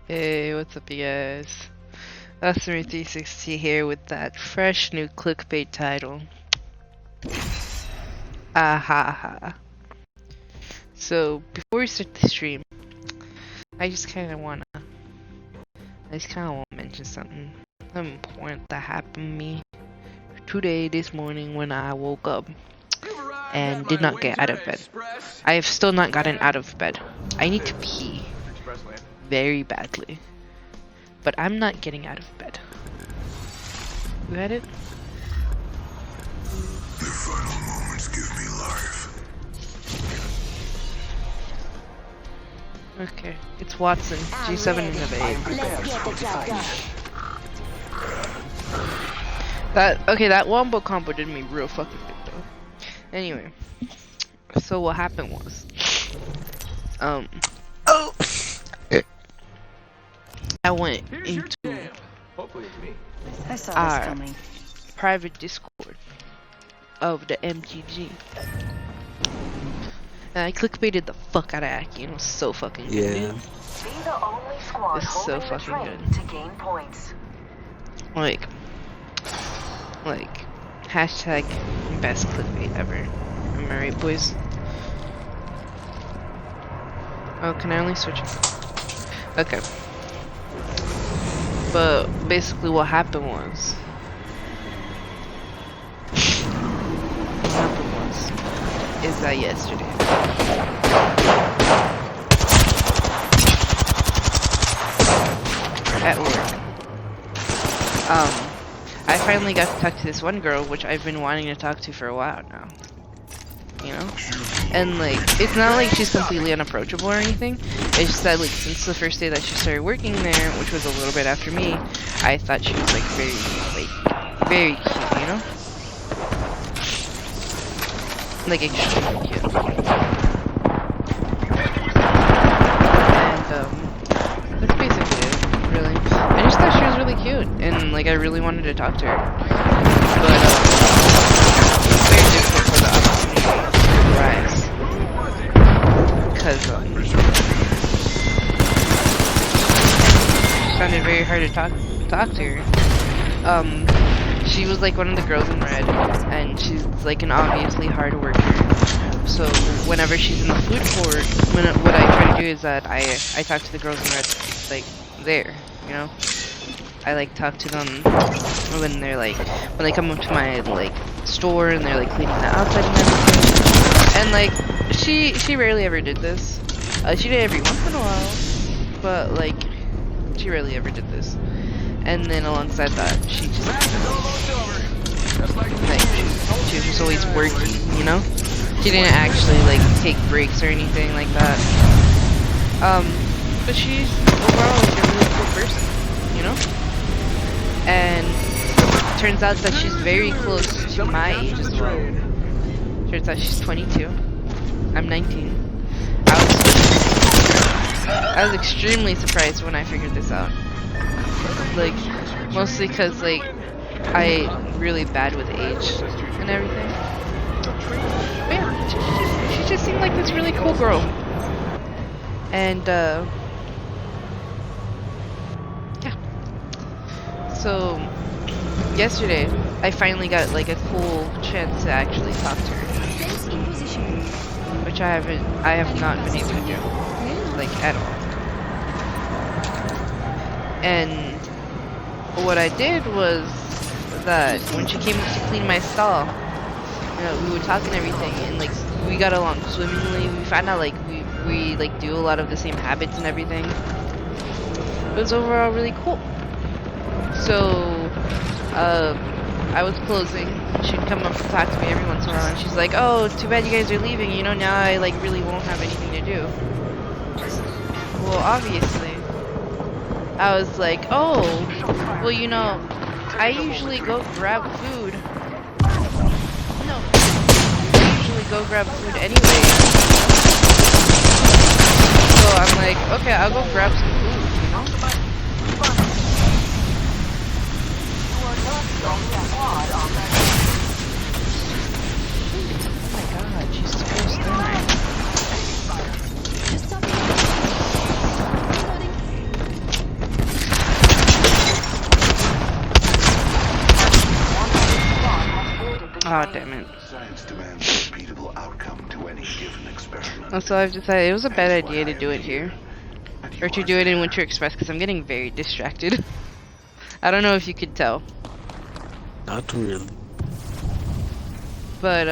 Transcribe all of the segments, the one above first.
Hey, what's up, you guys? Customer360 here with that fresh new clickbait title. Ahaha. So, before we start the stream, I just kind of want to mention something important that happened to me today, this morning, when I woke up and did not get out of bed. I have still not gotten out of bed. I need to pee very badly, but I'm not getting out of bed. You had it? Your final moments give me life. Okay, it's Watson, G7 in the bay. Let's get the job done. That wombo combo did me real fucking good though. Anyway, so what happened was, I went into our private Discord of the MGG. And I clickbaited the fuck out of Aki, and it was so fucking good. Yeah. Dude. It's so fucking good. To gain points. Like, hashtag best clickbait ever. Am I right, boys? Oh, can I only switch it? Okay. But basically what happened was, is that yesterday at work, I finally got to talk to this one girl, which I've been wanting to talk to for a while now, you know? And like, it's not like she's completely unapproachable or anything. It's just that like, since the first day that she started working there, which was a little bit after me, I thought she was like very cute, you know? Like extremely cute. And that's basically it, really. I just thought she was really cute, and like I really wanted to talk to her. But it's very difficult for the opportunity to rise. Because she found it very hard to talk to her. She was like one of the girls in red, and she's like an obviously hard worker. So whenever she's in the food court, what I try to do is that I talk to the girls in red, like there, you know. I like talk to them when they're like, when they come up to my like store and they're like cleaning the outside and everything. And like she rarely ever did this. She did every once in a while, but like she rarely ever did this. And then alongside that, she just like she was just always working, you know. She didn't actually like take breaks or anything like that. But she's overall like a really cool person, you know. And it turns out that she's very close to my age as well. Turns out she's 22. I'm 19. I was extremely surprised when I figured this out. Like, mostly because, like, I'm really bad with age and everything. But yeah, she just seemed like this really cool girl. And, yeah. So, yesterday, I finally got, like, a cool chance to actually talk to her. Which I have not been able to do. Like, at all. And what I did was that when she came to clean my stall, you know, we would talk and everything, and like we got along swimmingly. We found out like we like do a lot of the same habits and everything. It was overall really cool. So I was closing. She'd come up to talk to me every once in a while, and she's like, "Oh, too bad you guys are leaving. You know, now I like really won't have anything to do." Well, obviously. I was like, oh, well, you know, I usually go grab food. No, I usually go grab food anyway. So I'm like, okay, I'll go grab some food, you know? Oh my god, she's so stunning. God damn it. Science demands a repeatable outcome to any given experiment. Also, I've decided it was a bad Hence why idea to I am do it here. here. And Or you to are do it in there. Winter Express, because I'm getting very distracted. I don't know if you could tell. Not really. But,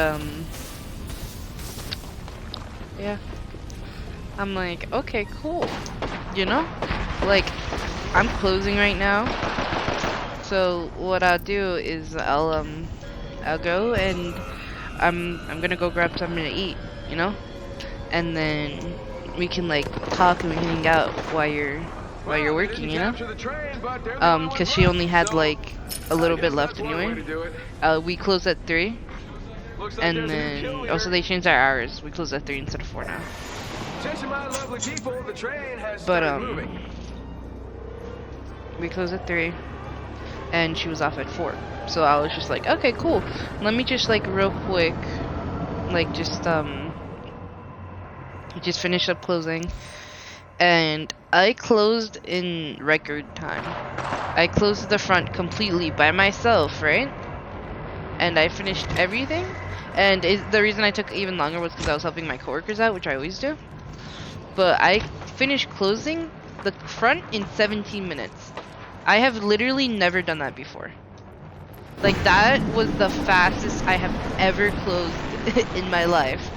yeah. I'm like, okay, cool. You know? Like, I'm closing right now. So what I'll do is I'll go and I'm gonna go grab something to eat, you know? And then we can like talk and we can hang out while you're working, you know? Cause she only had like a little bit left anyway. We close at 3. And then also they changed our hours. We close at 3 instead of 4 now. But we close at 3 and she was off at 4. So I was just like, okay, cool. Let me just like real quick like just finish up closing. And I closed in record time. I closed the front completely by myself, right? And I finished everything. And the reason I took even longer was because I was helping my coworkers out, which I always do. But I finished closing the front in 17 minutes. I have literally never done that before. Like, that was the fastest I have ever closed in my life.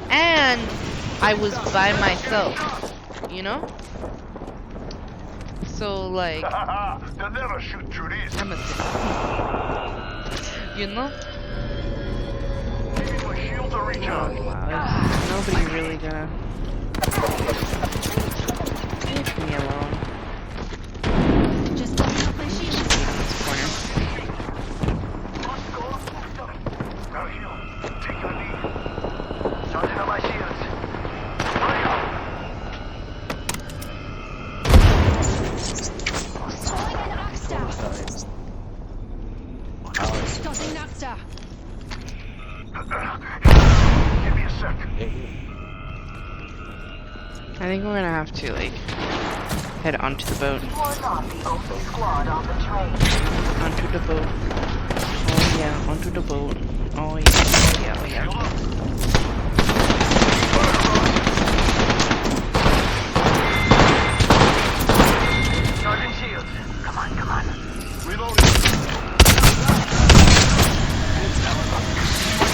And I was by myself, you know? So, like, They'll never shoot through this. I'm a you know? Give you a shield to recharge. Wow, nobody really gonna leave me alone. Just blocking up my shield. This corner. Now heal. Take your knee. Charging on my shields. Hurry up. Calling in Oxstar. Spotting Oxstar. Give me a sec. I think we're gonna have to, like, head onto the boat. You are not the only squad on the train. Onto the boat. Oh yeah, onto the boat. Oh yeah, oh yeah, oh yeah. Charging shields. Come on, come on. Reloading.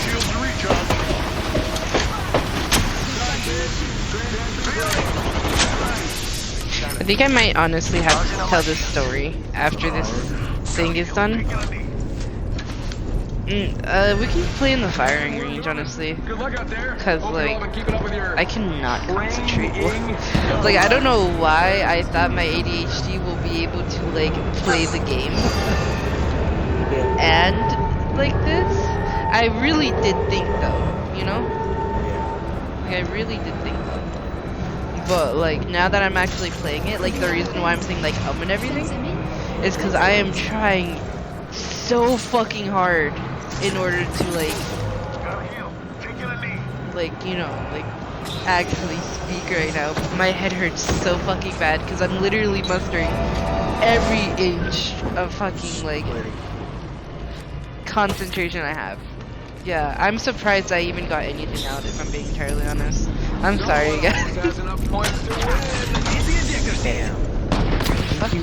Shields to recharge. I think I might honestly have to tell this story after this thing is done. We can play in the firing range, honestly. Good luck out there. Cause Hope like you've all been keeping up with your I cannot concentrate. Like I don't know why I thought my ADHD will be able to like play the game and like this. I really did think though, you know? Like I really did think though. But like now that I'm actually playing it, like the reason why I'm saying like and everything is because I am trying so fucking hard in order to like you know, like actually speak right now. My head hurts so fucking bad because I'm literally mustering every inch of fucking like concentration I have. Yeah, I'm surprised I even got anything out if I'm being entirely honest. I'm sorry guys. has enough points to win. Damn. Fuck you.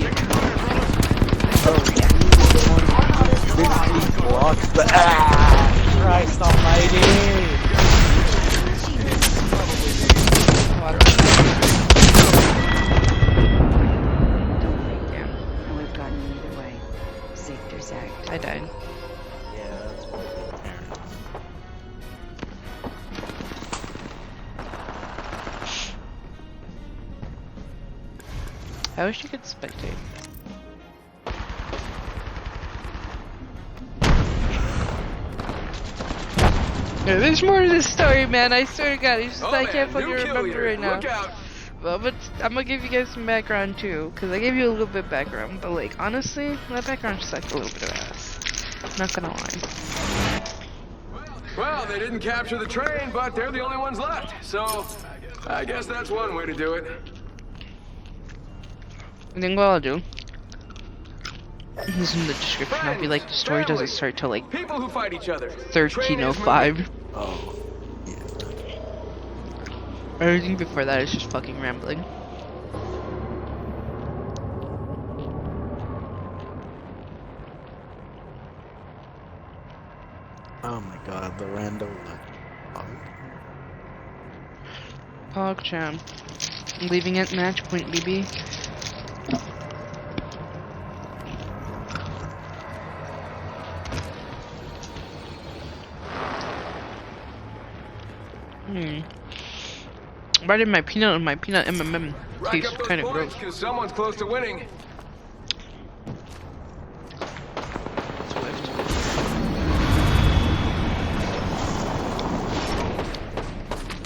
This blocks the Christ almighty. Damn, And we've gotten either way. Sector's act. I died. Yeah, that's pretty apparent. I wish you could spectate. Yeah, there's more to this story, man. I swear to God, it's just I can't fucking remember right now. Look out. Well, but I'm gonna give you guys some background too, cause I gave you a little bit of background, but like honestly, that background sucked a little bit of ass. Not gonna lie. Well, they didn't capture the train, but they're the only ones left. So, I guess that's one way to do it. I think what I'll do He's in the description. I'll be like, the story doesn't Friends, start till like people who fight each other. Train is 13:05. Oh. Yeah. Everything before that is just fucking rambling. Oh my god, the random PogChamp. Leaving at match point, BB. Why did my peanut and my peanut M&M Rack taste up those kind of points, gross? because someone's close to winning. Swift.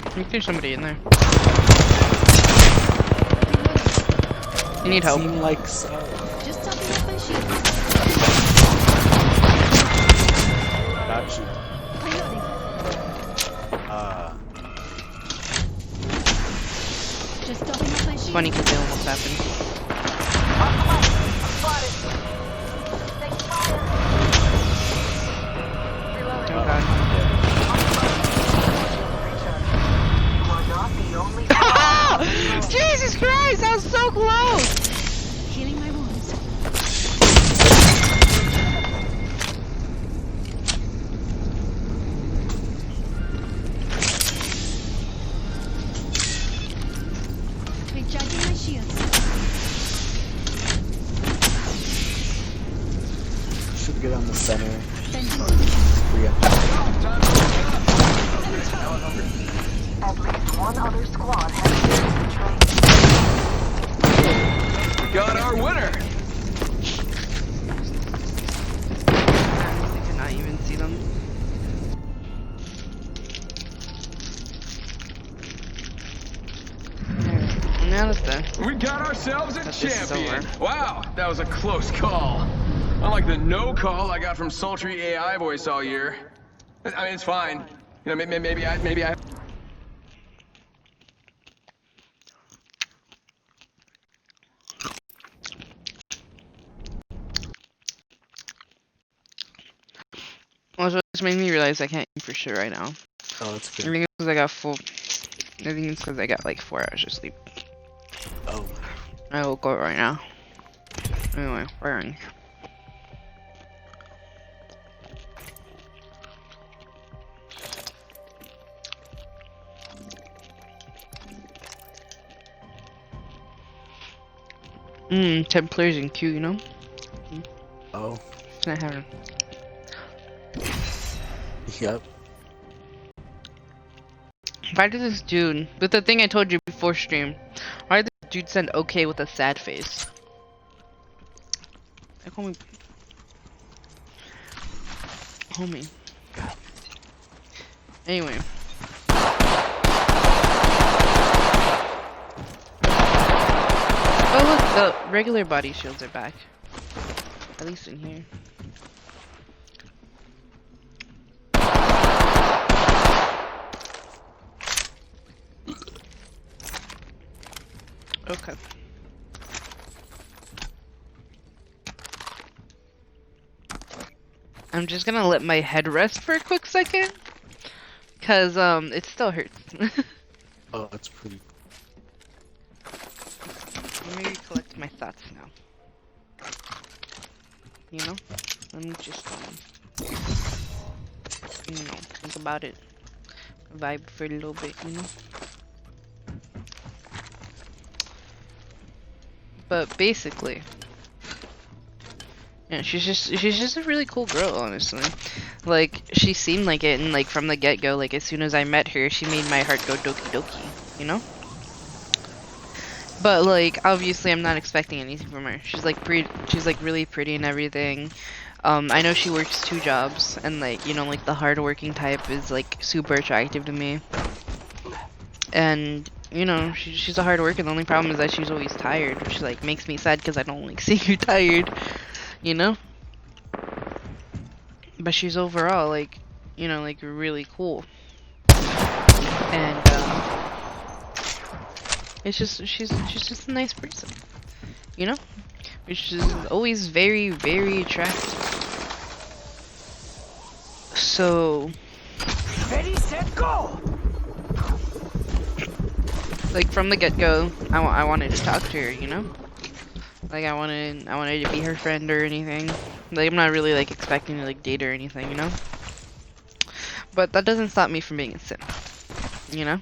I think there's somebody in there. You need help. Seem like so. Just topping up my shields. Got you. Reloading. Just topping up my shields. Funny because they almost happened. Oh god. You are not the only Jesus Christ, that was so close! healing my wounds. Recharging my shields. Should get on the center. Sending Free up. at least one other squad has entered the train. We got our winner. I cannot even see them. And now that's done. We got ourselves a But this is champion. over. Wow, that was a close call. Unlike the no call I got from sultry AI voice all year. I mean, it's fine. You know, maybe I. Also, this made me realize I can't eat for shit right now. Oh, that's I good. think it's because I got full. I think it's because I got like 4 hours of sleep. Oh. I will go right now. Anyway, firing. Templars and Q, you know? Oh. Can I have them? Yep. Why did this dude, with the thing I told you before stream, why did this dude send okay with a sad face? Like, homie. Anyway. Oh look, the regular body shields are back. At least in here. Okay. I'm just gonna let my head rest for a quick second. Cause it still hurts. Oh, that's pretty. Let me collect my thoughts now. You know? Let me just you know, think about it. Vibe for a little bit, you know? But basically, yeah, she's just a really cool girl, honestly. Like, she seemed like it, and like from the get-go, like as soon as I met her, she made my heart go doki doki, you know? But like, obviously I'm not expecting anything from her. She's like really pretty and everything. I know she works 2 jobs, and like, you know, like the hard-working type is like super attractive to me. And you know, she's a hard worker. The only problem is that she's always tired, which like makes me sad because I don't like seeing her tired, you know. But she's overall like, you know, like really cool. And it's just she's just a nice person, you know. which is always very, very attractive. So, Ready, set, go! like from the get-go, I wanted to talk to her, you know? Like I wanted to be her friend or anything. Like I'm not really like expecting to like date her or anything, you know? But that doesn't stop me from being a simp, you know?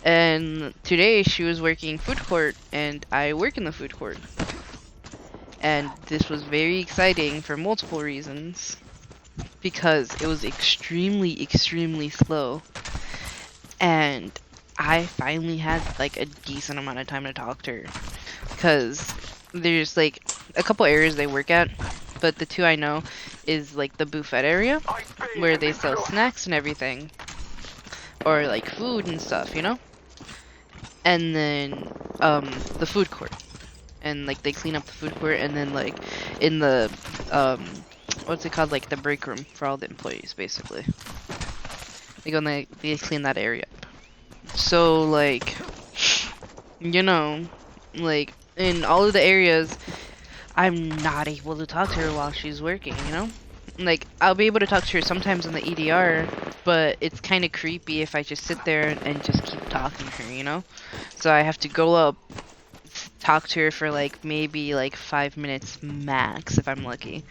And today she was working food court and I work in the food court. And this was very exciting for multiple reasons. Because it was extremely, extremely slow. And I finally had like a decent amount of time to talk to her. Because there's like a couple areas they work at. But the two I know is like the buffet area. Where they sell snacks and everything. Or like food and stuff, you know? And then the food court. And like they clean up the food court and then like in the what's it called, like the break room for all the employees basically. They go and they clean that area up. So like, you know, like in all of the areas I'm not able to talk to her while she's working, you know? Like I'll be able to talk to her sometimes in the EDR, but it's kind of creepy if I just sit there and just keep talking to her, you know? So I have to go up, talk to her for like maybe like 5 minutes max if I'm lucky,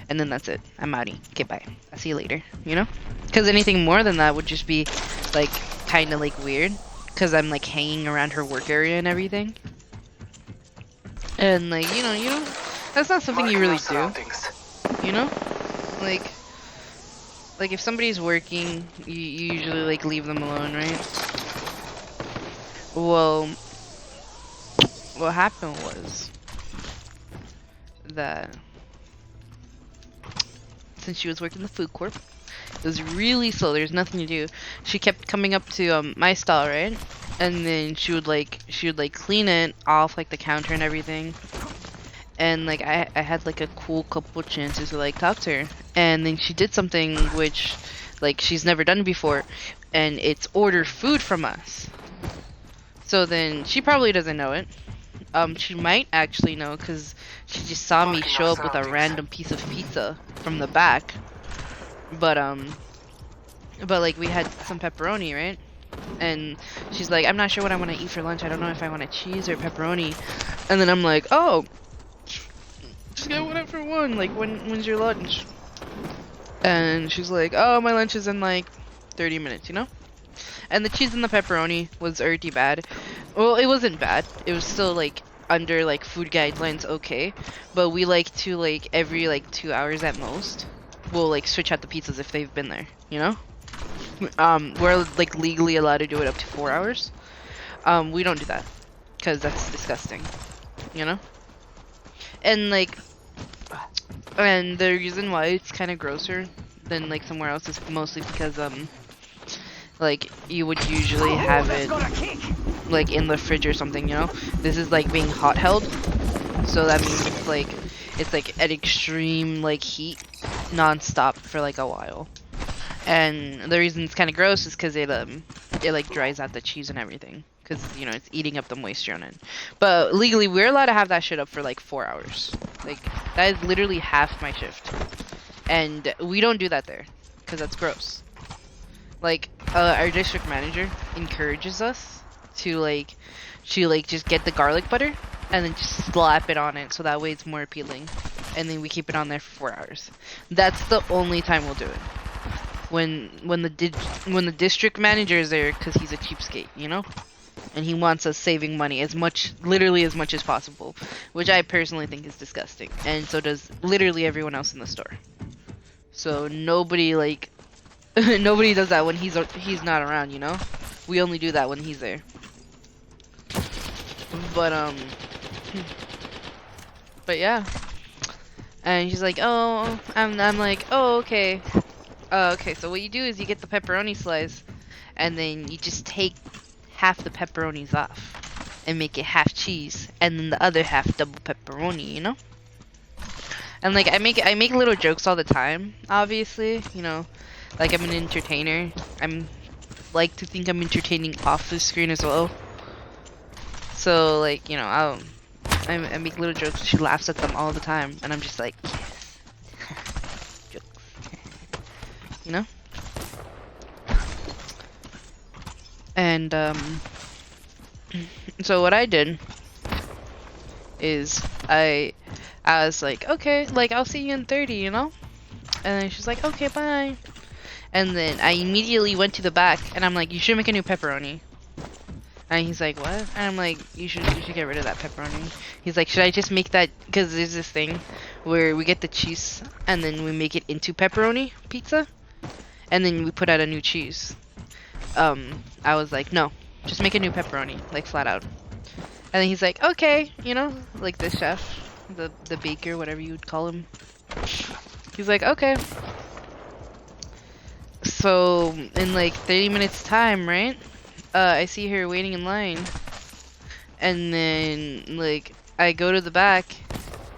and then that's it. I'm outie. Okay, bye. I'll see you later, you know? Because anything more than that would just be like kind of like weird, because I'm like hanging around her work area and everything. And like, you know, that's not something you really do, you know? Like if somebody's working, you usually like leave them alone, right? Well, what happened was that since she was working the food court, it was really slow. There's nothing to do. She kept coming up to my stall, right? And then she would like clean it off like the counter and everything. And like I had like a cool couple chances to like talk to her, and then she did something which like she's never done before, and it's order food from us. So then she probably doesn't know it. She might actually know because she just saw me show up with a random piece of pizza from the back. But like we had some pepperoni, right? And she's like, I'm not sure what I want to eat for lunch. I don't know if I want a cheese or pepperoni. And then I'm like, oh, just get one for one. Like, when's your lunch? And she's like, oh, my lunch is in like 30 minutes, you know? And the cheese and the pepperoni was already bad. Well, it wasn't bad. It was still like under like food guidelines, okay. But we like to like every like 2 hours at most, we'll like switch out the pizzas if they've been there, you know? We're like legally allowed to do it up to 4 hours. We don't do that because that's disgusting, you know? And like, and the reason why it's kind of grosser than like somewhere else is mostly because like you would usually have it like in the fridge or something, you know? This is like being hot held, so that means it's like at extreme like heat non-stop for like a while. And the reason it's kind of gross is because it like dries out the cheese and everything, because you know it's eating up the moisture on it. But legally we're allowed to have that shit up for like 4 hours. Like that is literally half my shift, and we don't do that there because that's gross. Like our district manager encourages us to like just get the garlic butter and then just slap it on it, so that way it's more appealing, and then we keep it on there for 4 hours. That's the only time we'll do it. When the district manager is there, because he's a cheapskate, you know, and he wants us saving money literally as much as possible, which I personally think is disgusting, and so does literally everyone else in the store. So nobody like nobody does that when he's not around, you know. We only do that when he's there. But yeah, and he's like, oh, I'm like, oh, okay. Okay, so what you do is you get the pepperoni slice, and then you just take half the pepperonis off, and make it half cheese, and then the other half double pepperoni, you know? And like I make little jokes all the time, obviously, you know, like I'm an entertainer. I'm like to think I'm entertaining off the screen as well. So like, you know, I make little jokes. She laughs at them all the time, and I'm just like, yes. Jokes. You know? And so what I did is I was like, okay, like I'll see you in 30, you know? And then she's like, okay, bye. And then I immediately went to the back, and I'm like, you should make a new pepperoni. And he's like, what? And I'm like, you should get rid of that pepperoni. He's like, should I just make that? Because there's this thing where we get the cheese, and then we make it into pepperoni pizza, and then we put out a new cheese. I was like, no, just make a new pepperoni, like flat out. And then he's like, okay, you know, like the chef, the baker, whatever you would call him. He's like, okay. So in like 30 minutes time, right? I see her waiting in line, and then like I go to the back,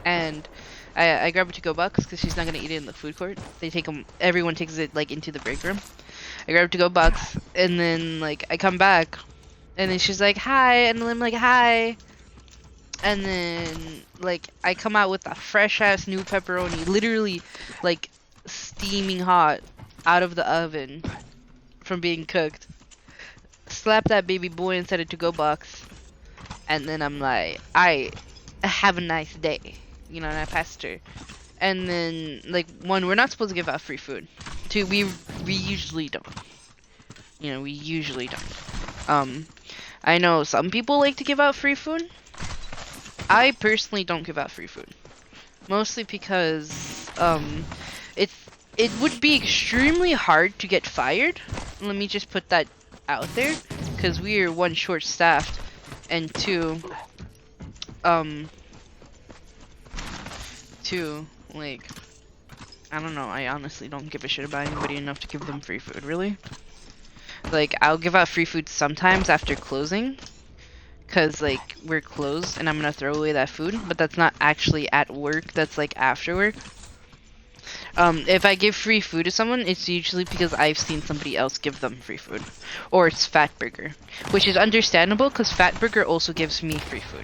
and I grab a to-go box because she's not gonna eat it in the food court. They take them. Everyone takes it like into the break room. I grab a to-go box, and then like I come back, and then she's like, hi, and then I'm like, hi. And then like I come out with a fresh ass new pepperoni, literally like steaming hot out of the oven from being cooked. Slap that baby boy inside a to-go box, and then I'm like, I have a nice day, you know, and I passed her. And then like, one, we're not supposed to give out free food. Two, we usually don't. You know, we usually don't. I know some people like to give out free food. I personally don't give out free food, mostly because it would be extremely hard to get fired. Let me just put that out there, because we are one, short-staffed, and two, like, I don't know, I honestly don't give a shit about anybody enough to give them free food, really. Like, I'll give out free food sometimes after closing, because, like, we're closed, and I'm gonna throw away that food, but that's not actually at work, that's, like, after work. If I give free food to someone, it's usually because I've seen somebody else give them free food. Or it's Fatburger, which is understandable because Fatburger also gives me free food,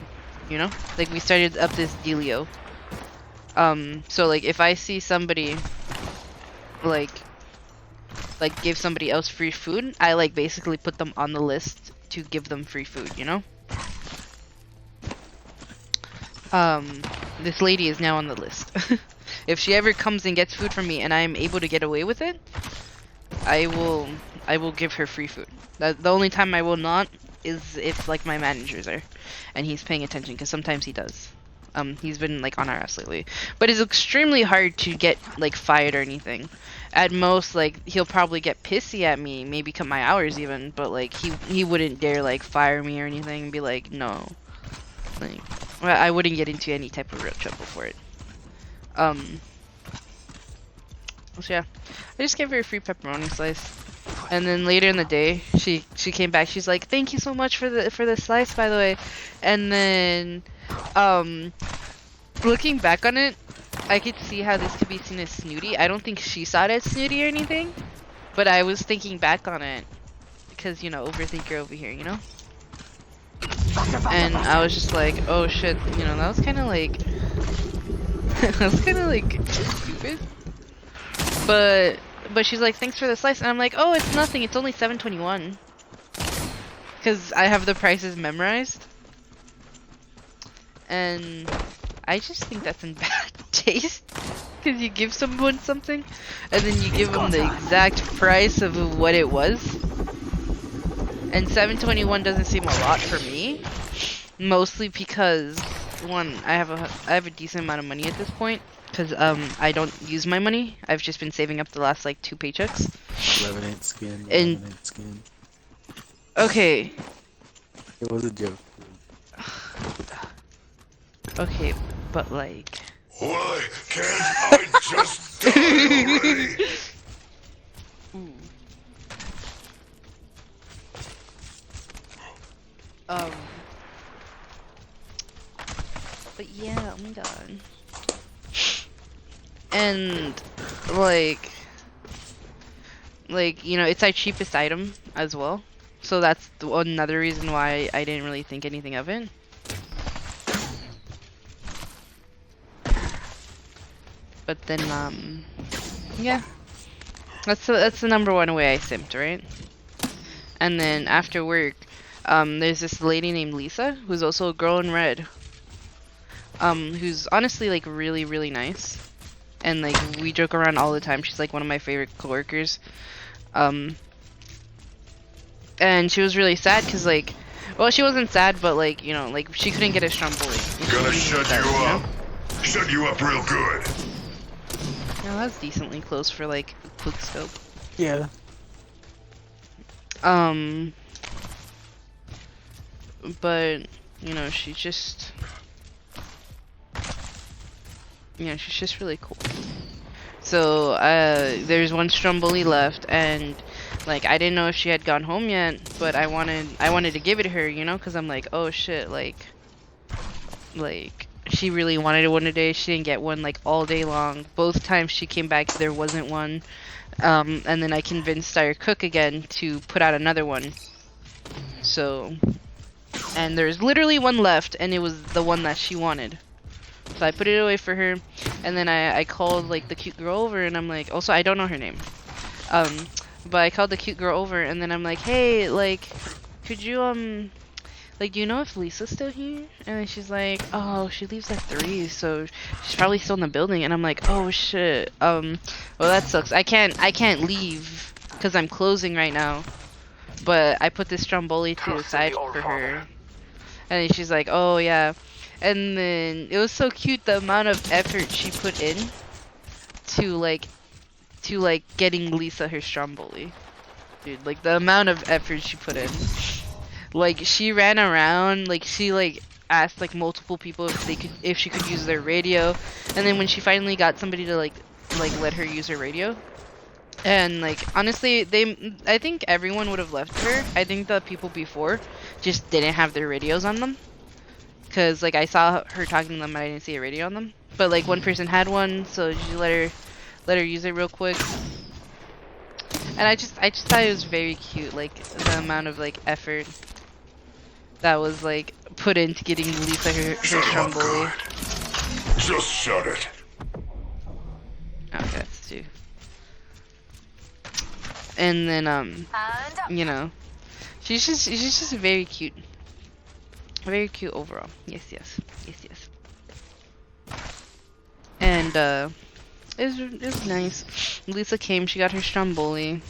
you know? Like, we started up this dealio. So, like, if I see somebody, like give somebody else free food, I, like, basically put them on the list to give them free food, you know? This lady is now on the list. If she ever comes and gets food from me and I am able to get away with it, I will give her free food. The only time I will not is if like my manager's there and he's paying attention, because sometimes he does. He's been like on our ass lately, but it's extremely hard to get like fired or anything. At most, like, he'll probably get pissy at me, maybe cut my hours even, but like he wouldn't dare like fire me or anything and be like, no. Like, I wouldn't get into any type of real trouble for it. So yeah, I just gave her a free pepperoni slice, and then later in the day, she came back. She's like, "Thank you so much for the slice, by the way." And then, looking back on it, I could see how this could be seen as snooty. I don't think she saw it as snooty or anything, but I was thinking back on it because, you know, overthinker over here, you know. And I was just like, oh shit, you know, that was kind of like. That's kind of like stupid, but she's like, thanks for the slice, and I'm like, oh, it's nothing, it's only $7.21, because I have the prices memorized, and I just think that's in bad taste, because you give someone something and then you give them the exact price of what it was, and $7.21 doesn't seem a lot for me, mostly because one, I have a decent amount of money at this point, because I don't use my money. I've just been saving up the last like 2 paychecks. 11-8 skin. And 11-8 skin. okay. It was a joke. Okay, but like. Why can't I just die already? Ooh. But yeah, oh my god. And like, you know, it's our cheapest item as well, so that's another reason why I didn't really think anything of it. But then yeah, that's the number one way I simped, right? And then after work, there's this lady named Lisa who's also a girl in red. Who's honestly like really really nice, and like we joke around all the time. She's like one of my favorite coworkers. And she was really sad because like, well, she wasn't sad, but like, you know, like she couldn't get a Stromboli. Gonna shut you up. Shut you up real good. No, that's decently close for like a quick scope. Yeah. But you know, she's just really cool. So there's one Stromboli left, and like I didn't know if she had gone home yet, but I wanted to give it to her, you know, because I'm like, oh shit, like she really wanted one today. She didn't get one like all day long. Both times she came back, there wasn't one. And then I convinced our cook again to put out another one. So, and there's literally one left, and it was the one that she wanted. So I put it away for her, and then I called like the cute girl over, and I'm like, also I don't know her name, but I called the cute girl over, and then I'm like, hey, like, could you like, do you know if Lisa's still here? And then she's like, oh, she leaves at 3, so she's probably still in the building. And I'm like, oh shit, well that sucks. I can't leave because I'm closing right now. But I put this Stromboli to the side for her, and then she's like, oh yeah. And then it was so cute the amount of effort she put in to like getting Lisa her Stromboli. Dude, like the amount of effort she put in. Like she ran around, like she like asked like multiple people if she could use their radio, and then when she finally got somebody to like let her use her radio, and like honestly I think everyone would have left her. I think the people before just didn't have their radios on them. Cause like I saw her talking to them, and I didn't see a radio on them. But like one person had one, so she let her use it real quick. And I just thought it was very cute, like the amount of like effort that was like put into getting Lisa her Stromboli. Just shut it. Okay, that's 2. And then you know, she's just very cute. Very cute overall. Yes. And it was nice. Lisa came, she got her Stromboli.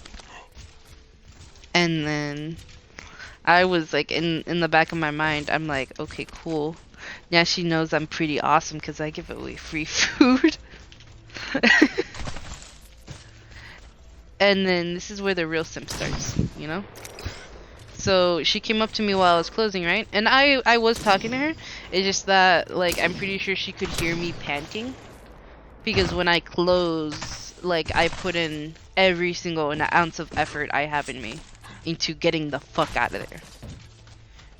And then I was like in the back of my mind, I'm like, okay, cool. Now she knows I'm pretty awesome because I give away free food. And then this is where the real simp starts, you know? So she came up to me while I was closing, right? And I was talking to her. It's just that like I'm pretty sure she could hear me panting, because when I close, like I put in every single ounce of effort I have in me into getting the fuck out of there.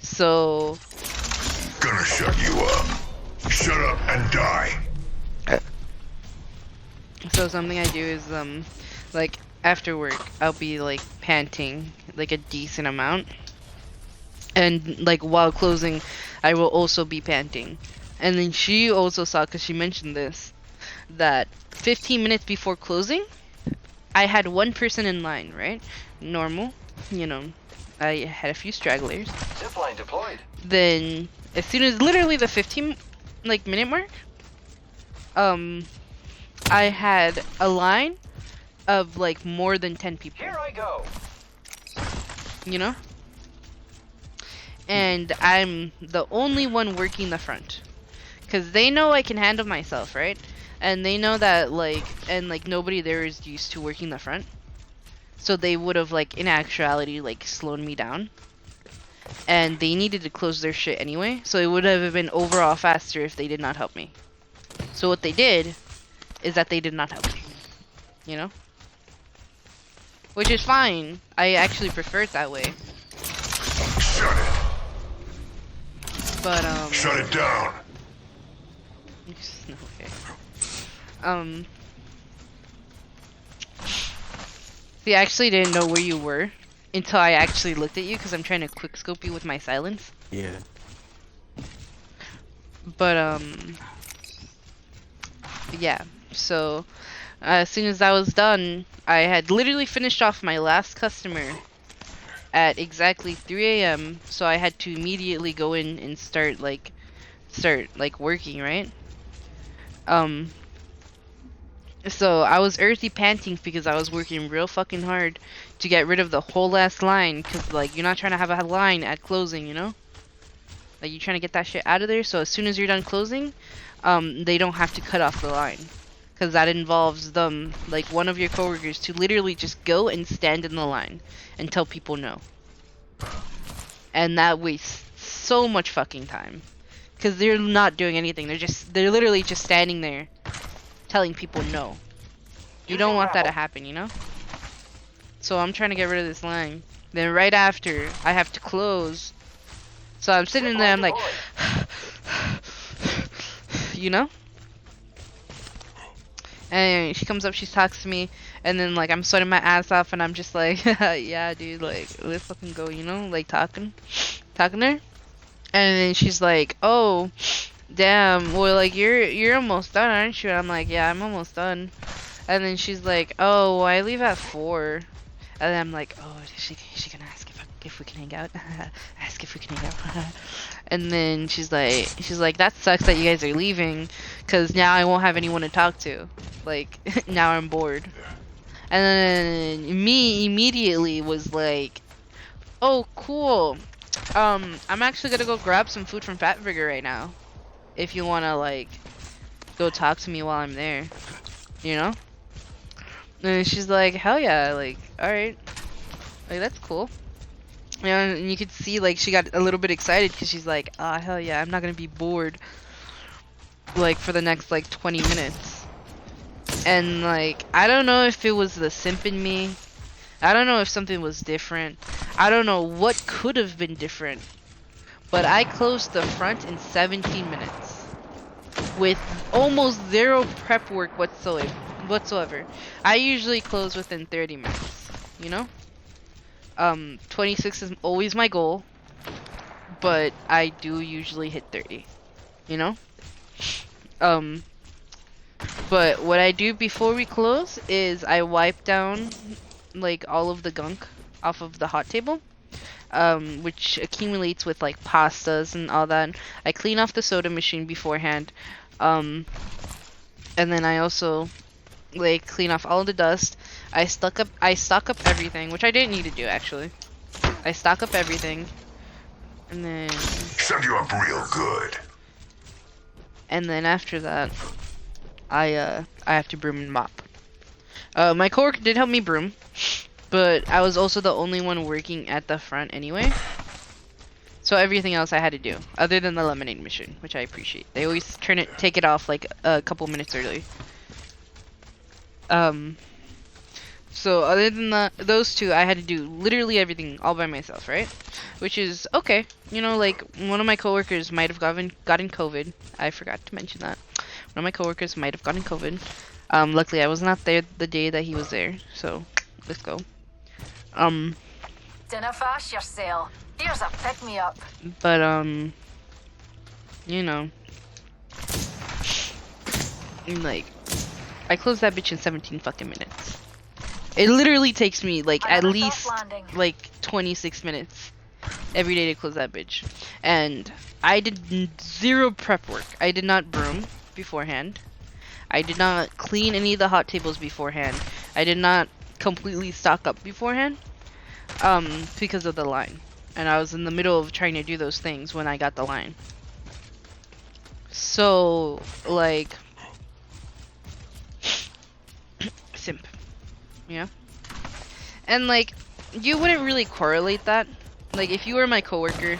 So Gonna shut you up. Shut up and die. So something I do is like after work I'll be like panting like a decent amount, and like while closing I will also be panting. And then she also saw, because she mentioned this, that 15 minutes before closing I had one person in line, right? Normal, you know, I had a few stragglers. Zipline deployed. Then as soon as literally the 15 like minute mark, I had a line of like more than 10 people. Here I go. You know? And I'm the only one working the front, because they know I can handle myself, right? And they know that like, and like nobody there is used to working the front, so they would have like in actuality like slowed me down, and they needed to close their shit anyway, so it would have been overall faster if they did not help me. So what they did is that they did not help me, you know? Which is fine. I actually prefer it that way. Shut it. But Shut it down. okay. See, I actually didn't know where you were until I actually looked at you, because I'm trying to quick scope you with my silence. Yeah. But yeah. So as soon as that was done, I had literally finished off my last customer at exactly 3 a.m. So I had to immediately go in and start working, right? So I was earthy panting because I was working real fucking hard to get rid of the whole last line, cause like you're not trying to have a line at closing, you know? Like you're trying to get that shit out of there, so as soon as you're done closing, they don't have to cut off the line. Cause that involves them, like one of your coworkers, to literally just go and stand in the line and tell people no. And that wastes so much fucking time. Cause they're not doing anything, they're literally just standing there telling people no. You don't want that to happen, you know? So I'm trying to get rid of this line. Then right after, I have to close. So I'm sitting there, I'm like, you know? And she comes up, she talks to me, and then like I'm sweating my ass off, and I'm just like, yeah, dude, like let's fucking go, you know? Like talking to her. And then she's like, oh, damn, well, like you're almost done, aren't you? And I'm like, yeah, I'm almost done. And then she's like, oh, well, I leave at 4. And then I'm like, oh, is she gonna ask if we can hang out? Ask if we can hang out. And then she's like, that sucks that you guys are leaving, cause now I won't have anyone to talk to. Like now I'm bored. And then me immediately was like, oh, cool. I'm actually gonna go grab some food from Fatburger right now. If you wanna like go talk to me while I'm there, you know? And she's like, hell yeah, like, alright. Like, that's cool. You know, and you could see, like, she got a little bit excited because she's like, ah, hell yeah, I'm not gonna be bored, like, for the next, like, 20 minutes. And, like, I don't know if it was the simp in me. I don't know if something was different. I don't know what could have been different. But I closed the front in 17 minutes. With almost zero prep work whatsoever. I usually close within 30 minutes, you know? 26 is always my goal, but I do usually hit 30, you know? But what I do before we close is I wipe down, like, all of the gunk off of the hot table, which accumulates with, like, pastas and all that. I clean off the soda machine beforehand, and then I also, like, clean off all the dust. I stock up everything, which I didn't need to do, actually. I stock up everything, and then Shut you up real good. and then after that, I have to broom and mop. My coworker did help me broom, but I was also the only one working at the front anyway. So everything else I had to do, other than the lemonade mission, which I appreciate. They always take it off like a couple minutes early. So other than those two, I had to do literally everything all by myself, right? Which is okay. You know, like, one of my coworkers might have gotten COVID. I forgot to mention that. One of my coworkers might have gotten COVID. Luckily I was not there the day that he was there, so let's go. Dinner fast yourself. Here's a pick me up. But you know, like, I closed that bitch in 17 fucking minutes. It literally takes me like at least like 26 minutes every day to close that bitch. And I did zero prep work. I did not broom beforehand. I did not clean any of the hot tables beforehand. I did not completely stock up beforehand because of the line. And I was in the middle of trying to do those things when I got the line. So, like, simp. Yeah. And like, you wouldn't really correlate that. Like, if you were my coworker,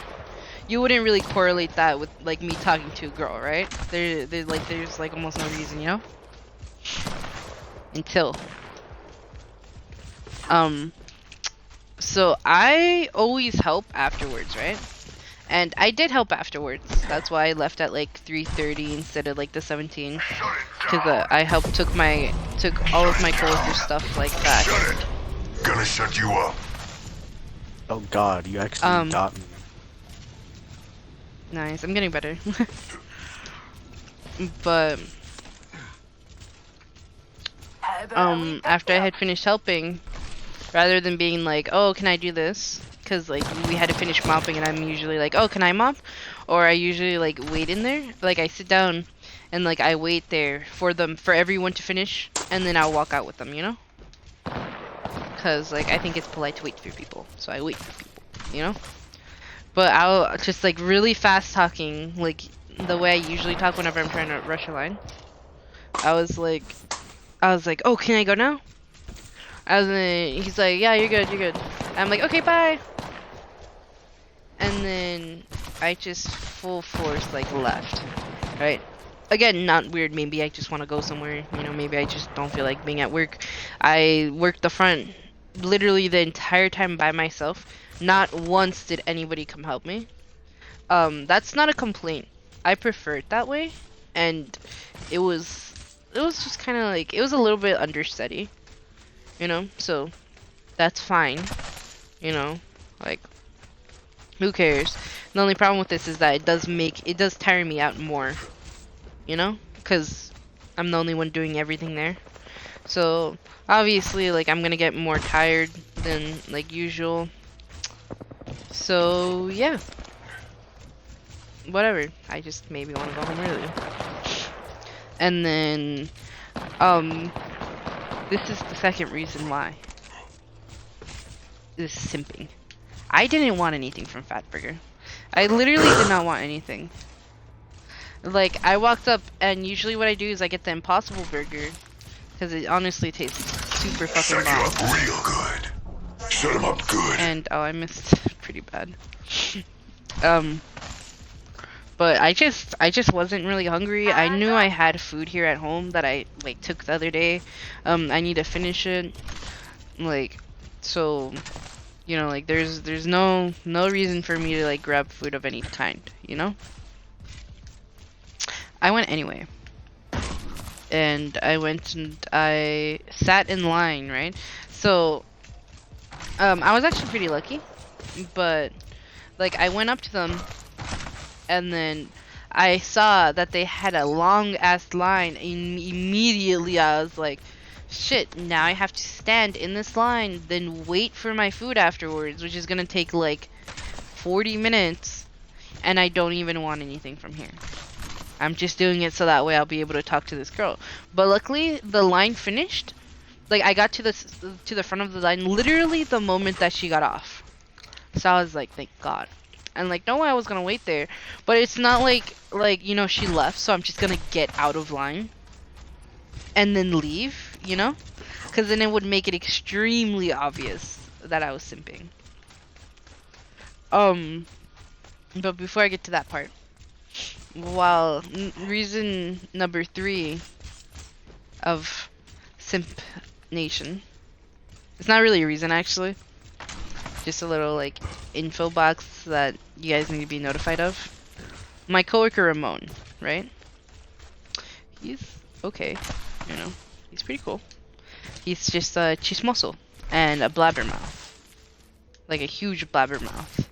you wouldn't really correlate that with like me talking to a girl, right? There's like almost no reason, you know? Until so I always help afterwards, right? And I did help afterwards. That's why I left at like 3:30 instead of like the 17. Cause I helped took all of my coworkers' stuff like that. Shut it. Gonna shut you up. Oh god, you actually got me. Nice, I'm getting better. But after I had finished helping, rather than being like, oh, can I do this? Because like we had to finish mopping, and I'm usually like, oh, can I mop? Or I usually like wait in there, like I sit down, and like I wait there for everyone to finish, and then I'll walk out with them, you know? Because like I think it's polite to wait for people, so I wait for people, you know? But I'll just like really fast talking, like the way I usually talk whenever I'm trying to rush a line. I was like, oh, can I go now? He's like, yeah, you're good, you're good. I'm like, okay, bye. And then I just full force like left, right? Again, not weird. Maybe I just want to go somewhere. You know, maybe I just don't feel like being at work. I worked the front literally the entire time by myself. Not once did anybody come help me. That's not a complaint. I prefer it that way, and it was just kind of like, it was a little bit understudy, you know. So that's fine, you know. Like, who cares? The only problem with this is that it does tire me out more, you know, because I'm the only one doing everything there. So obviously, like, I'm gonna get more tired than like usual. So yeah, whatever. I just maybe want to go home early. And then this is the second reason why. This is simping. I didn't want anything from Fatburger. I literally did not want anything. Like, I walked up, and usually what I do is I get the Impossible Burger, because it honestly tastes super fucking bomb. Shut him up real good. Shut him up good. And oh, I missed pretty bad. But I just wasn't really hungry. I knew I had food here at home that I like took the other day. I need to finish it. Like, so, you know, like there's no reason for me to like grab food of any kind, you know? I went anyway. And I went and I sat in line, right? So I was actually pretty lucky, but like I went up to them, and then I saw that they had a long ass line, and immediately I was like, shit, now I have to stand in this line, then wait for my food afterwards, which is gonna take like 40 minutes, and I don't even want anything from here. I'm just doing it so that way I'll be able to talk to this girl. But luckily, the line finished. Like, I got to the front of the line literally the moment that she got off. So I was like, thank God. And like, no way I was gonna wait there. But it's not like you know, she left, so I'm just gonna get out of line and then leave, you know? Because then it would make it extremely obvious that I was simping. But before I get to that part, while reason number 3 of Simp Nation, it's not really a reason actually, just a little like info box that you guys need to be notified of. My coworker Ramon, right? He's okay, you know, he's pretty cool. He's just a chismoso and a blabbermouth, like a huge blabbermouth.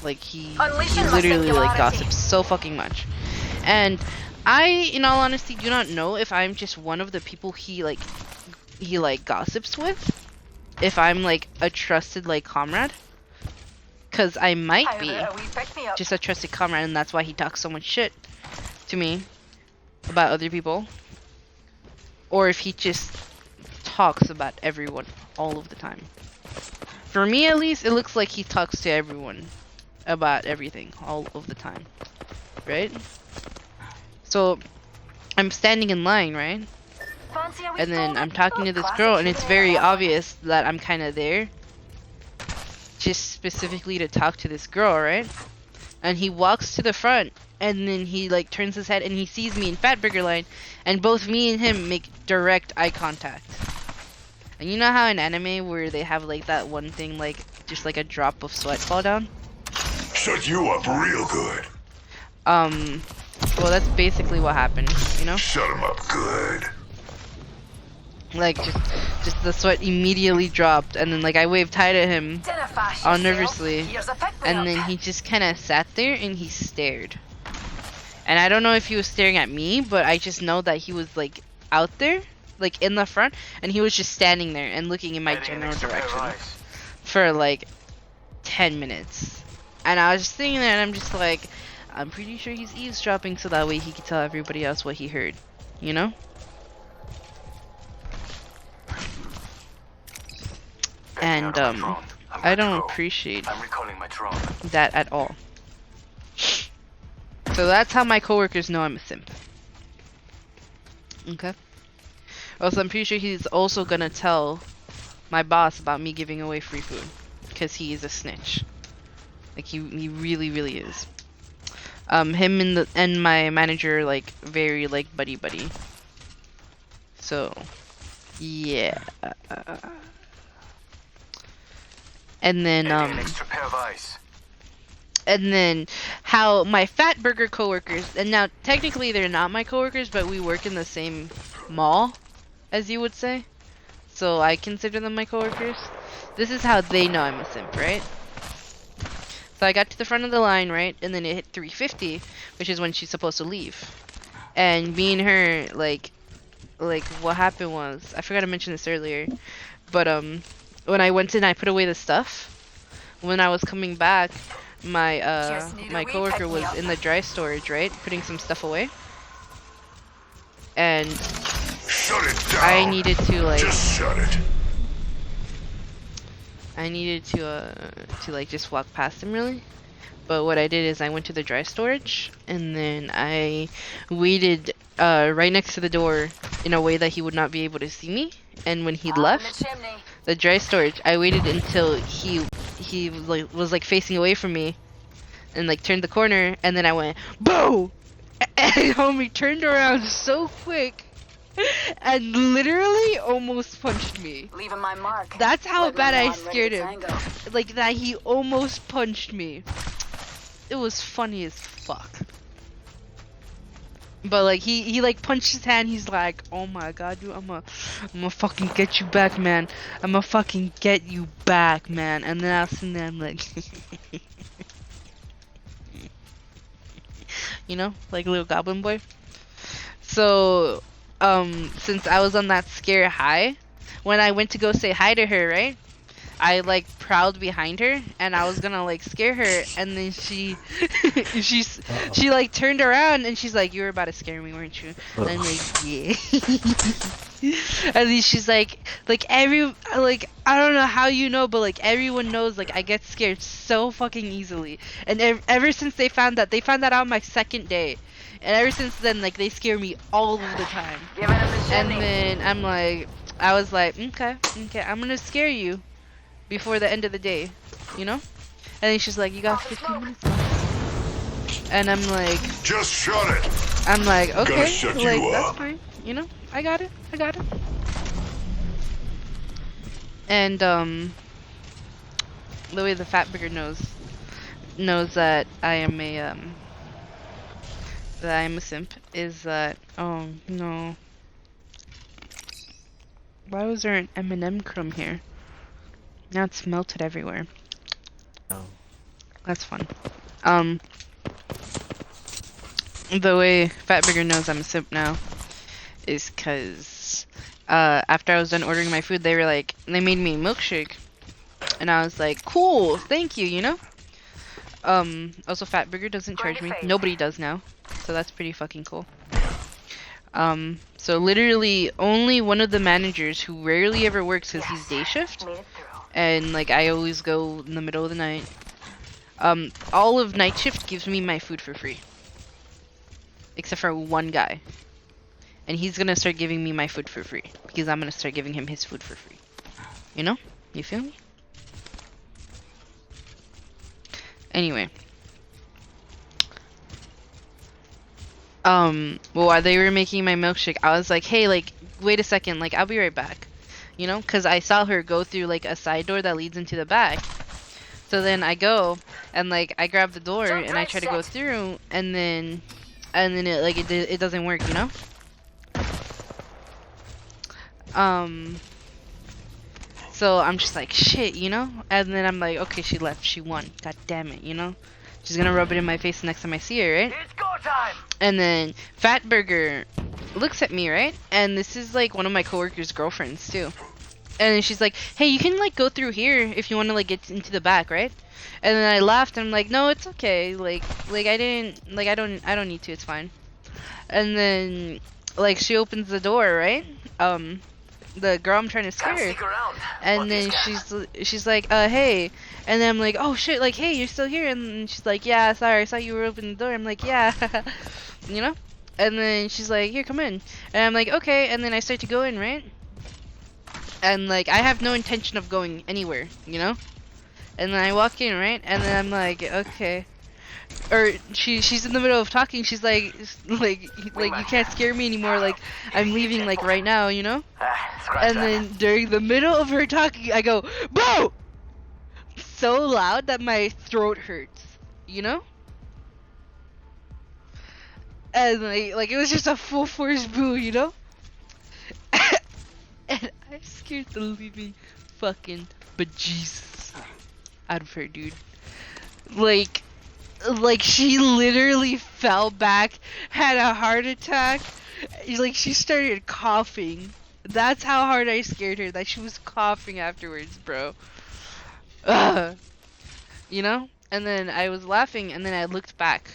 Like he literally like gossips so fucking much. And I, in all honesty, do not know if I'm just one of the people he gossips with. If I'm like a trusted like comrade. Cause I might be just a trusted comrade, and that's why he talks so much shit to me about other people. Or if he just talks about everyone all of the time. For me at least, it looks like he talks to everyone about everything all of the time, right? So I'm standing in line, right? And then I'm talking to this girl, and it's very obvious that I'm kind of there just specifically to talk to this girl, right? And he walks to the front, and then he like turns his head and he sees me in Fatburger line, and both me and him make direct eye contact. And you know how in anime where they have like that one thing, like just like a drop of sweat fall down? Shut you up real good. Well, that's basically what happened, you know? Shut him up good. Like, just the sweat immediately dropped, and then like I waved hi to him all nervously, and then he just kind of sat there and he stared. And I don't know if he was staring at me, but I just know that he was like out there like in the front, and he was just standing there and looking in my general direction for like 10 minutes. And I was just sitting there and I'm just like, I'm pretty sure he's eavesdropping so that way he can tell everybody else what he heard, you know? And I don't appreciate that at all. So that's how my coworkers know I'm a simp. Okay. Also, I'm pretty sure he's also gonna tell my boss about me giving away free food, because he is a snitch. Like he really is. Him and my manager like very like buddy. So yeah. And then and then how my fat burger coworkers, and now technically they're not my coworkers, but we work in the same mall, as you would say. So I consider them my coworkers. This is how they know I'm a simp, right? So I got to the front of the line, right? And then it hit 3:50, which is when she's supposed to leave. And me and her, like what happened was, I forgot to mention this earlier, but when I went in, I put away the stuff. When I was coming back, my coworker was in the dry storage, right, putting some stuff away, and Shut it down. I needed to like Just shut it. I needed to like just walk past him really. But what I did is I went to the dry storage and then I waited right next to the door in a way that he would not be able to see me. And when he left the dry storage, I waited until he was like facing away from me and like turned the corner, and then I went boo, and homie turned around so quick and literally almost punched me. Leaving my mark. That's how Whether bad or I not I'm ready scared to him. tango. Like that he almost punched me. It was funny as fuck. But like he like punched his hand. He's like, "Oh my god, dude, I'm gonna fucking get you back, man. I'm gonna fucking get you back, man." And then I was sitting there, I'm like, you know, like a little goblin boy. So, since I was on that scare high, when I went to go say hi to her, right? I like prowled behind her and I was gonna like scare her, and then she like turned around and she's like, "You were about to scare me, weren't you?" And I'm like, "Yeah." And then she's like I don't know how you know, but like everyone knows like I get scared so fucking easily. And ever since they found that out on my second day, and ever since then like they scare me all of the time. Giving him a And shimmy. then I was like, okay, I'm gonna scare you before the end of the day, you know? And then she's like, "You got 15 minutes left." And I'm like, Just shut it. I'm like, okay, shut you like that's up. fine, you know? I got it. And the way the fat burger knows that I am a simp is that, oh no, why was there an M&M crumb here? Now it's melted everywhere. Oh. That's fun. The way Fatburger knows I'm a simp now is because after I was done ordering my food, they made me a milkshake, and I was like, cool, thank you, you know. Also Fatburger doesn't charge me. Nobody does now, so that's pretty fucking cool. So literally only one of the managers, who rarely ever works because he's day shift, Made it through. and like I always go in the middle of the night. All of night shift gives me my food for free, except for one guy, and he's gonna start giving me my food for free because I'm gonna start giving him his food for free. You know? You feel me? Anyway. Well, while they were making my milkshake, I was like, hey, like, wait a second, like, I'll be right back. You know? Because I saw her go through, like, a side door that leads into the back. So then I go, and, like, I grab the door, and I try to go through, and then it doesn't work, you know? So I'm just like, shit, you know? And then I'm like, okay, she left, she won. God damn it, you know? She's gonna rub it in my face next time I see her, right? It's go time. And then Fatburger looks at me, right? And this is like one of my coworkers' girlfriends too. And then she's like, "Hey, you can like go through here if you want to like get into the back, right?" And then I laughed and I'm like, "No, it's okay. Like I didn't like I don't need to. It's fine." And then like she opens the door, right? The girl I'm trying to scare. And then she's like, hey. And then I'm like, "Oh shit, like hey, you're still here." And she's like, "Yeah, sorry, I saw you were opening the door." I'm like, "Yeah." You know? And then she's like, "Here, come in." And I'm like, "Okay." And then I start to go in, right? And like I have no intention of going anywhere, you know? And then I walk in, right? And then I'm like, "Okay." Or she's in the middle of talking. She's like you can't scare me anymore. Like I'm leaving like right now, you know? And then during the middle of her talking, I go, "Bro!" So loud that my throat hurts, you know? And like it was just a full force boo, you know? And I scared the living fucking bejesus out of her, dude. Like she literally fell back, had a heart attack. Like she started coughing. That's how hard I scared her, that she was coughing afterwards, bro. Ugh. You know? And then I was laughing, and then I looked back,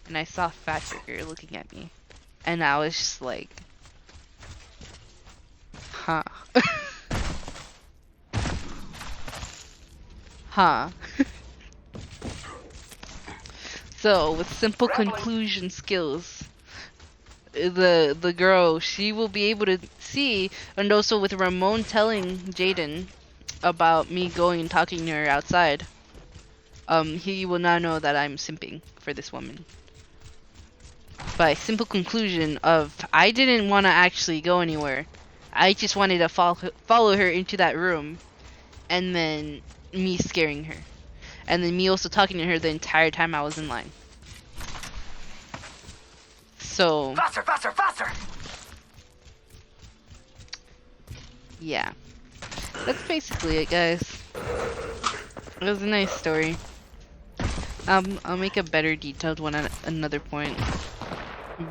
and I saw Fat Trigger looking at me. And I was just like, huh. Huh. So, with simple conclusion skills, the girl, she will be able to see, and also with Ramon telling Jaden about me going and talking to her outside, he will now know that I'm simping for this woman. By simple conclusion of, I didn't want to actually go anywhere. I just wanted to follow her into that room, and then me scaring her. And then me also talking to her the entire time I was in line. So... Faster! yeah. That's basically it, guys. It was a nice story. I'll make a better detailed one at another point.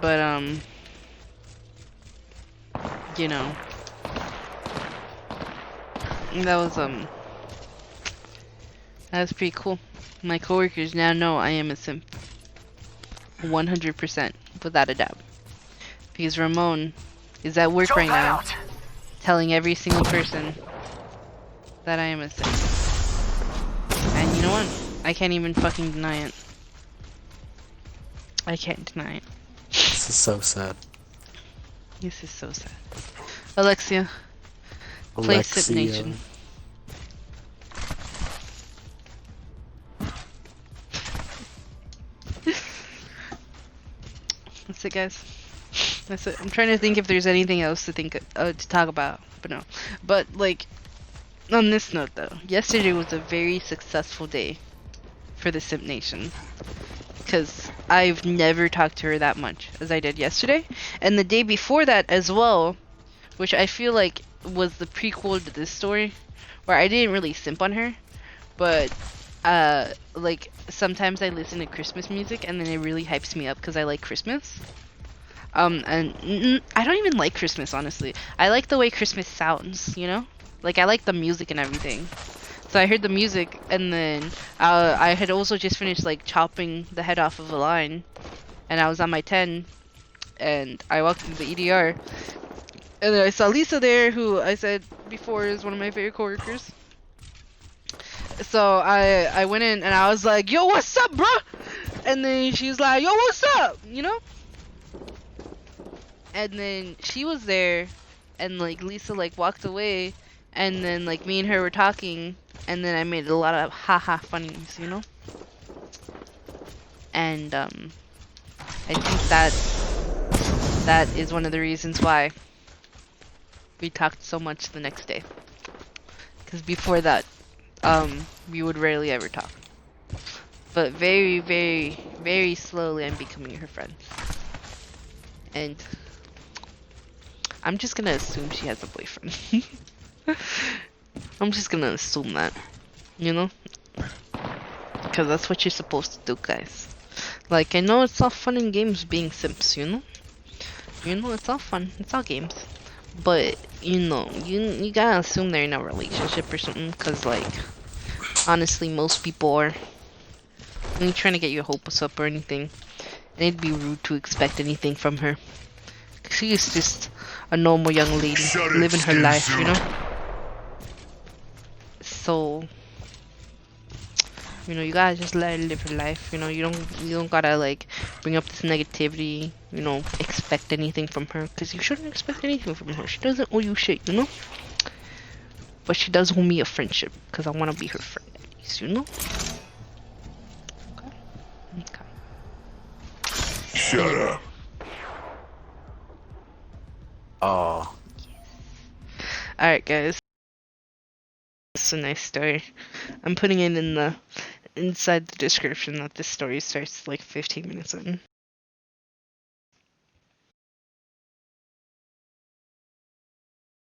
But, you know. That was pretty cool. My coworkers now know I am a simp. 100%, without a doubt. Because Ramon is at work right now, telling every single person that I am a simp. And you know what? I can't even fucking deny it. I can't deny it. This is so sad. This is so sad. Alexia, play Simp Nation. That's it, guys. That's it. I'm trying to think if there's anything else to talk about, but no. But like, on this note though, yesterday was a very successful day for the Simp Nation, because I've never talked to her that much as I did yesterday, and the day before that as well, which I feel like was the prequel to this story, where I didn't really simp on her, but like sometimes I listen to Christmas music and then it really hypes me up because I like Christmas. And I don't even like Christmas, honestly. I like the way Christmas sounds, you know? Like I like the music and everything. So I heard the music, and then I had also just finished like chopping the head off of a line, and I was on my 10, and I walked into the EDR, and then I saw Lisa there, who I said before is one of my favorite coworkers. So I went in and I was like, "Yo, what's up, bro?" And then she's like, "Yo, what's up?" You know? And then she was there, and like Lisa like walked away, and then like me and her were talking, and then I made a lot of haha funnies, you know? And I think that is one of the reasons why we talked so much the next day. Because before that, we would rarely ever talk. But very, very, very slowly I'm becoming her friend. And I'm just gonna assume she has a boyfriend. I'm just gonna assume that, you know? Because that's what you're supposed to do, guys. Like, I know it's all fun and games being simps, you know? You know, it's all fun. It's all games. But, you know, you gotta assume they're in a relationship or something. Because, like, honestly, most people are. When you're trying to get your hopes up or anything, and it'd be rude to expect anything from her. She is just a normal young lady Shut it, living her skin life, suit. you know? So, you know, you gotta just let her live her life. You know, you don't gotta like bring up this negativity. You know, expect anything from her, because you shouldn't expect anything from her. She doesn't owe you shit, you know. But she does owe me a friendship, because I want to be her friend at least, you know. Okay. Shut up. Oh. Alright, guys. It's a nice story. I'm putting it in the inside the description that this story starts like 15 minutes in.